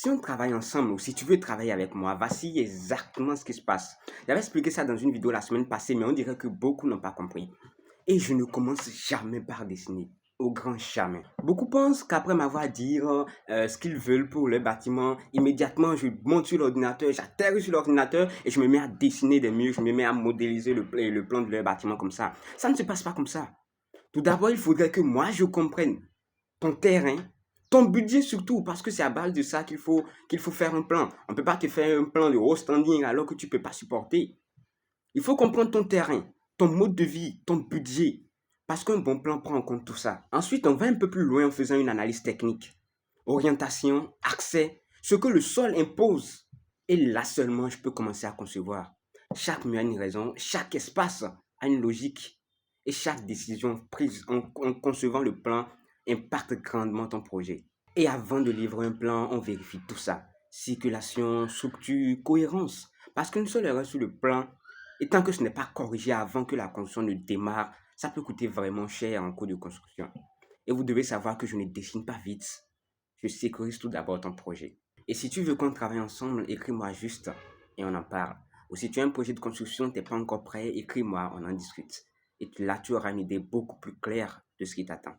Si on travaille ensemble ou si tu veux travailler avec moi, voici exactement ce qui se passe. J'avais expliqué ça dans une vidéo la semaine passée, mais on dirait que beaucoup n'ont pas compris. Et je ne commence jamais par dessiner. Au grand jamais. Beaucoup pensent qu'après m'avoir dit ce qu'ils veulent pour le bâtiment, immédiatement je monte sur l'ordinateur, j'atterris sur l'ordinateur et je me mets à dessiner des murs, je me mets à modéliser le plan de leur bâtiment comme ça. Ça ne se passe pas comme ça. Tout d'abord, il faudrait que moi je comprenne ton terrain, ton budget surtout, parce que c'est à base de ça qu'il faut faire un plan. On ne peut pas te faire un plan de haut standing alors que tu ne peux pas supporter. Il faut comprendre ton terrain, ton mode de vie, ton budget, parce qu'un bon plan prend en compte tout ça. Ensuite, on va un peu plus loin en faisant une analyse technique. Orientation, accès, ce que le sol impose. Et là seulement, je peux commencer à concevoir. Chaque mur a une raison, chaque espace a une logique. Et chaque décision prise en concevant le plan impacte grandement ton projet. Et avant de livrer un plan, on vérifie tout ça. Circulation, structure, cohérence. Parce qu'une seule erreur sur le plan, et tant que ce n'est pas corrigé avant que la construction ne démarre, ça peut coûter vraiment cher en cours de construction. Et vous devez savoir que je ne dessine pas vite. Je sécurise tout d'abord ton projet. Et si tu veux qu'on travaille ensemble, écris-moi juste et on en parle. Ou si tu as un projet de construction, tu n'es pas encore prêt, écris-moi, on en discute. Et là, tu auras une idée beaucoup plus claire de ce qui t'attend.